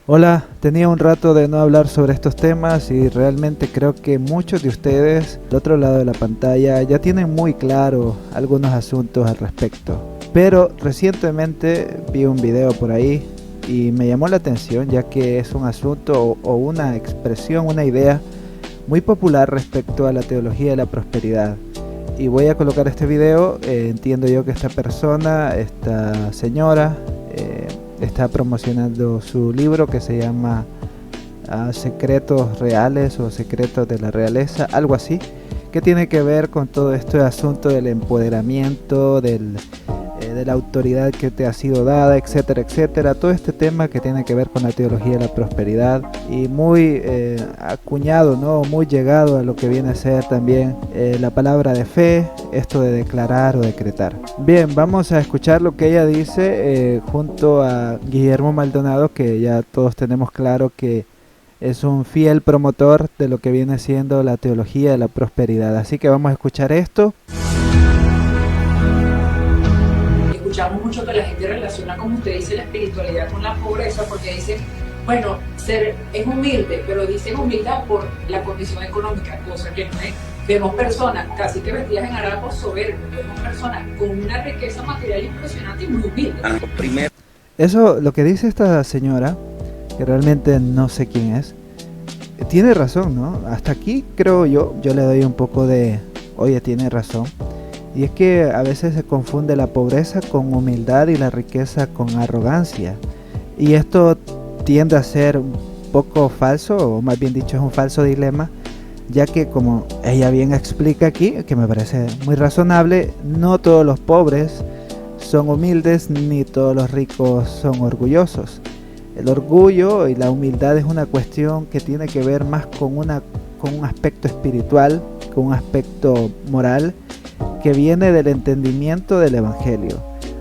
Hola, tenía un rato de no hablar sobre estos temas y realmente creo que muchos de ustedes del otro lado de la pantalla ya tienen muy claro algunos asuntos al respecto. Pero recientemente vi un video por ahí y me llamó la atención ya que es un asunto o una expresión, una idea muy popular respecto a la teología de la prosperidad. Y voy a colocar este video. Entiendo yo que esta persona, esta señora, está promocionando su libro que se llama Secretos Reales o Secretos de la Realeza, algo así, que tiene que ver con todo este asunto del empoderamiento, de la autoridad que te ha sido dada, etcétera, etcétera. Todo este tema que tiene que ver con la teología de la prosperidad y muy acuñado, ¿no? Muy llegado a lo que viene a ser también la palabra de fe, esto de declarar o decretar. Bien, vamos a escuchar lo que ella dice junto a Guillermo Maldonado, que ya todos tenemos claro que es un fiel promotor de lo que viene siendo la teología de la prosperidad. Así que vamos a escuchar esto. Escuchamos mucho que la gente relaciona, como usted dice, la espiritualidad con la pobreza, porque dicen, bueno, es humilde, pero dicen humildad por la condición económica, cosa que no es. Vemos personas casi que vestidas en harapos soberbios, vemos personas con una riqueza material impresionante y muy humilde. Eso, lo que dice esta señora, que realmente no sé quién es, tiene razón, ¿no? Hasta aquí creo yo le doy un poco de, oye, tiene razón. Y es que a veces se confunde la pobreza con humildad y la riqueza con arrogancia. Y esto tiende a ser un poco falso, o más bien dicho es un falso dilema, ya que como ella bien explica aquí, que me parece muy razonable, no todos los pobres son humildes ni todos los ricos son orgullosos. El orgullo y la humildad es una cuestión que tiene que ver más con un aspecto espiritual, con un aspecto moral, que viene del entendimiento del evangelio.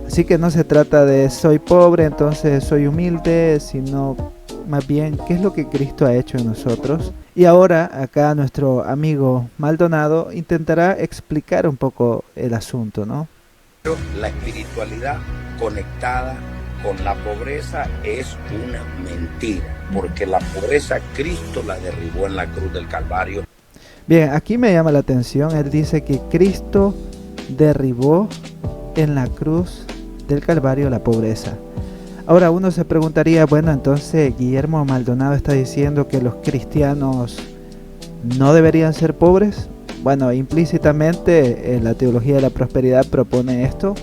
Así que no se trata de soy pobre, entonces soy humilde, sino más bien qué es lo que Cristo ha hecho en nosotros. Y ahora acá nuestro amigo Maldonado intentará explicar un poco el asunto, ¿no? La espiritualidad conectada con la pobreza es una mentira, porque la pobreza Cristo la derribó en la cruz del Calvario. Bien, aquí me llama la atención, él dice que Cristo derribó en la cruz del Calvario la pobreza. Ahora uno se preguntaría, bueno, entonces Guillermo Maldonado está diciendo que los cristianos no deberían ser pobres. Bueno, implícitamente la teología de la prosperidad propone esto,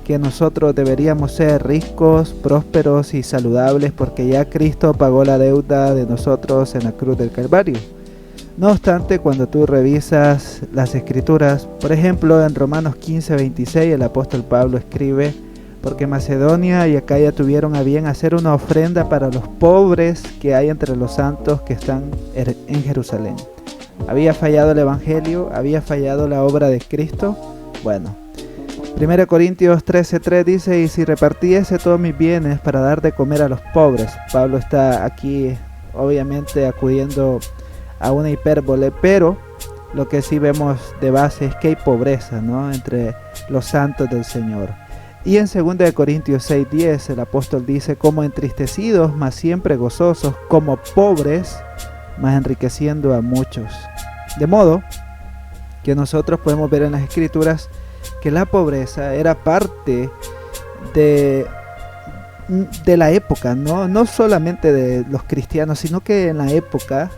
que nosotros deberíamos ser ricos, prósperos y saludables porque ya Cristo pagó la deuda de nosotros en la cruz del Calvario. No obstante, cuando tú revisas las escrituras, por ejemplo en Romanos 15:26 el apóstol Pablo escribe: porque Macedonia y Acaya tuvieron a bien hacer una ofrenda para los pobres que hay entre los santos que están en Jerusalén. ¿Había fallado el evangelio? ¿Había fallado la obra de Cristo? Bueno, 1 Corintios 13:3 dice: y si repartiese todos mis bienes para dar de comer a los pobres. Pablo está aquí obviamente acudiendo a una hipérbole, pero lo que sí vemos de base es que hay pobreza, ¿no?, entre los santos del Señor. Y en 2 Corintios 6:10 el apóstol dice: como entristecidos, mas siempre gozosos, como pobres, mas enriqueciendo a muchos. De modo que nosotros podemos ver en las escrituras que la pobreza era parte de la época, no solamente de los cristianos, sino que en la época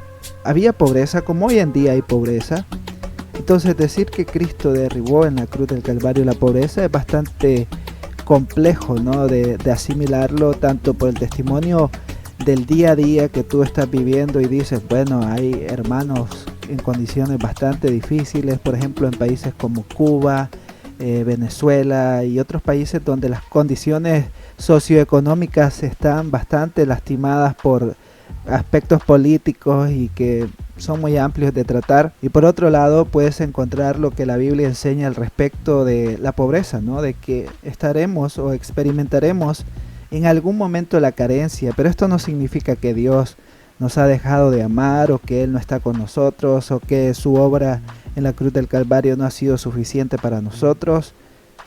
había pobreza como hoy en día hay pobreza. Entonces decir que Cristo derribó en la cruz del Calvario la pobreza es bastante complejo, ¿no?, de asimilarlo, tanto por el testimonio del día a día que tú estás viviendo y dices, bueno, hay hermanos en condiciones bastante difíciles, por ejemplo en países como Cuba, Venezuela y otros países donde las condiciones socioeconómicas están bastante lastimadas por aspectos políticos y que son muy amplios de tratar. Y por otro lado puedes encontrar lo que la Biblia enseña al respecto de la pobreza, ¿no?, de que estaremos o experimentaremos en algún momento la carencia, pero esto no significa que Dios nos ha dejado de amar o que Él no está con nosotros o que su obra en la cruz del Calvario no ha sido suficiente para nosotros.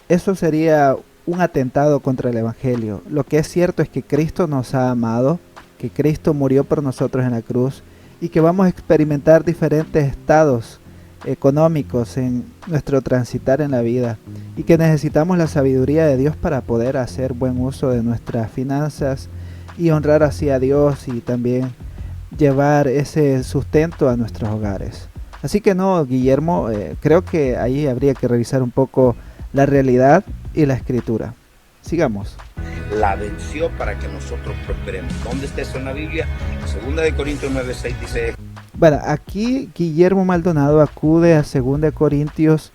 Eso sería un atentado contra el Evangelio. Lo que es cierto es que Cristo nos ha amado, que Cristo murió por nosotros en la cruz y que vamos a experimentar diferentes estados económicos en nuestro transitar en la vida y que necesitamos la sabiduría de Dios para poder hacer buen uso de nuestras finanzas y honrar así a Dios y también llevar ese sustento a nuestros hogares. Así que no, Guillermo, creo que ahí habría que revisar un poco la realidad y la escritura. Sigamos. La venció para que nosotros prosperemos. ¿Dónde está eso en la Biblia? 2 Corintios 9:6 dice... Bueno, aquí Guillermo Maldonado acude a 2 Corintios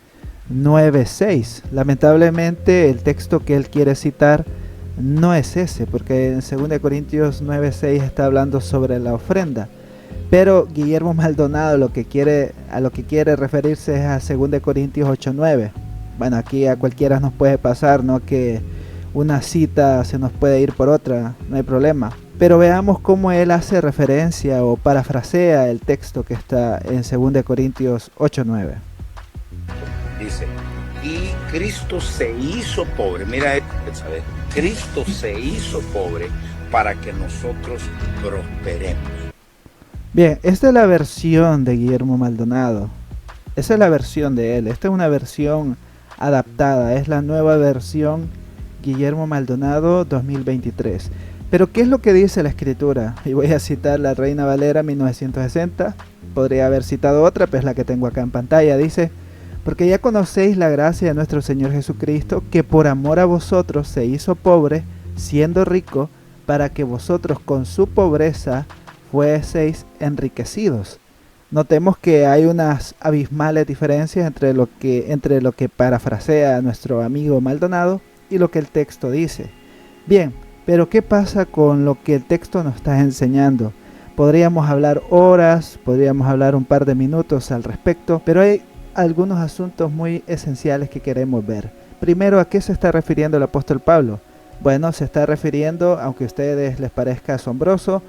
9:6. Lamentablemente el texto que él quiere citar no es ese, porque en 2 Corintios 9:6 está hablando sobre la ofrenda. Pero Guillermo Maldonado a lo que quiere referirse es a 2 Corintios 8:9. Bueno, aquí a cualquiera nos puede pasar, ¿no? Que una cita se nos puede ir por otra, no hay problema. Pero veamos cómo él hace referencia o parafrasea el texto que está en 2 Corintios 8:9. Dice, y Cristo se hizo pobre. Mira, ¿sabes? Cristo se hizo pobre para que nosotros prosperemos. Bien, esta es la versión de Guillermo Maldonado. Esa es la versión de él. Esta es una versión adaptada. Es la nueva versión Guillermo Maldonado 2023. Pero ¿qué es lo que dice la escritura? Y voy a citar la Reina Valera 1960. Podría haber citado otra, pero es la que tengo acá en pantalla. Dice, porque ya conocéis la gracia de nuestro Señor Jesucristo, que por amor a vosotros se hizo pobre, siendo rico, para que vosotros con su pobreza fueseis enriquecidos. Notemos que hay unas abismales diferencias entre lo que parafrasea nuestro amigo Maldonado y lo que el texto dice. Bien, pero ¿qué pasa con lo que el texto nos está enseñando? Podríamos hablar horas, podríamos hablar un par de minutos al respecto, pero hay algunos asuntos muy esenciales que queremos ver. Primero, ¿a qué se está refiriendo el apóstol Pablo? Bueno, se está refiriendo, aunque a ustedes les parezca asombroso,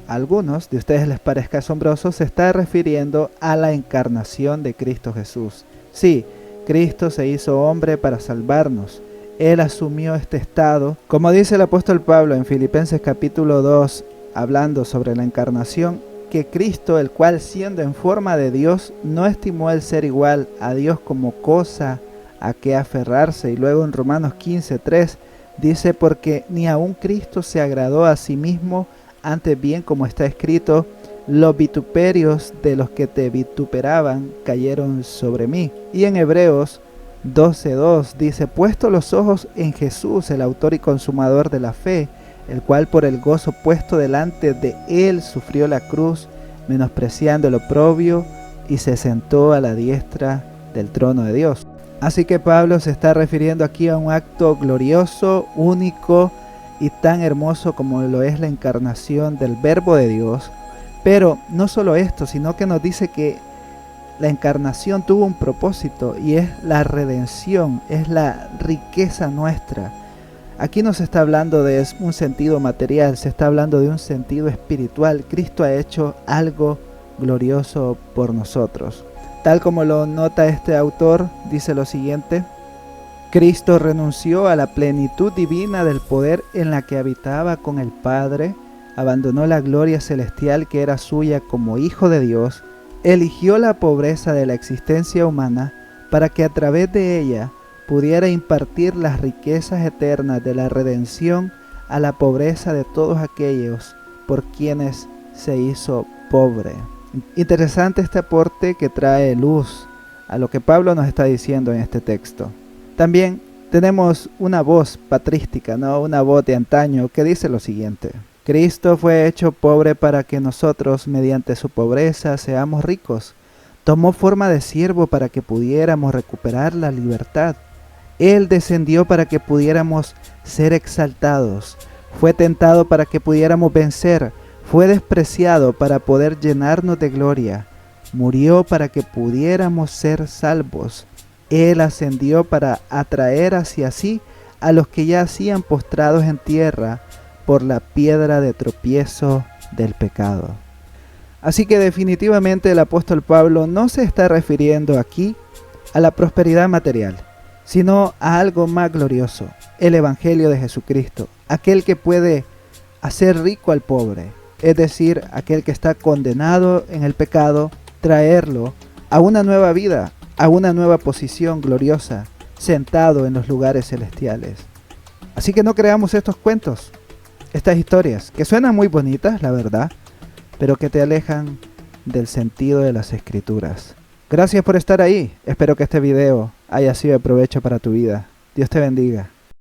a algunos de ustedes les parezca asombroso, se está refiriendo a la encarnación de Cristo Jesús. Sí, Cristo se hizo hombre para salvarnos. Él asumió este estado. Como dice el apóstol Pablo en Filipenses capítulo 2, hablando sobre la encarnación, que Cristo, el cual siendo en forma de Dios, no estimó el ser igual a Dios como cosa a que aferrarse. Y luego en Romanos 15:3 dice, porque ni aun Cristo se agradó a sí mismo, antes bien, como está escrito, los vituperios de los que te vituperaban cayeron sobre mí. Y en Hebreos 12:2 dice, puesto los ojos en Jesús, el autor y consumador de la fe, el cual por el gozo puesto delante de él sufrió la cruz, menospreciando el oprobio, y se sentó a la diestra del trono de Dios. Así que Pablo se está refiriendo aquí a un acto glorioso, único y tan hermoso como lo es la encarnación del Verbo de Dios. Pero no solo esto, sino que nos dice que la encarnación tuvo un propósito y es la redención, es la riqueza nuestra. Aquí no se está hablando de un sentido material, se está hablando de un sentido espiritual. Cristo ha hecho algo glorioso por nosotros. Tal como lo nota este autor, dice lo siguiente: Cristo renunció a la plenitud divina del poder en la que habitaba con el Padre, abandonó la gloria celestial que era suya como Hijo de Dios, eligió la pobreza de la existencia humana para que a través de ella pudiera impartir las riquezas eternas de la redención a la pobreza de todos aquellos por quienes se hizo pobre. Interesante este aporte que trae luz a lo que Pablo nos está diciendo en este texto. También tenemos una voz patrística, ¿no? Una voz de antaño que dice lo siguiente: Cristo fue hecho pobre para que nosotros, mediante su pobreza, seamos ricos. Tomó forma de siervo para que pudiéramos recuperar la libertad. Él descendió para que pudiéramos ser exaltados. Fue tentado para que pudiéramos vencer. Fue despreciado para poder llenarnos de gloria. Murió para que pudiéramos ser salvos. Él ascendió para atraer hacia sí a los que yacían postrados en tierra por la piedra de tropiezo del pecado. Así que definitivamente el apóstol Pablo no se está refiriendo aquí a la prosperidad material, sino a algo más glorioso, el Evangelio de Jesucristo, aquel que puede hacer rico al pobre, es decir, aquel que está condenado en el pecado, traerlo a una nueva vida, a una nueva posición gloriosa, sentado en los lugares celestiales. Así que no creamos estos cuentos, estas historias, que suenan muy bonitas, la verdad, pero que te alejan del sentido de las Escrituras. Gracias por estar ahí. Espero que este video haya sido de provecho para tu vida. Dios te bendiga.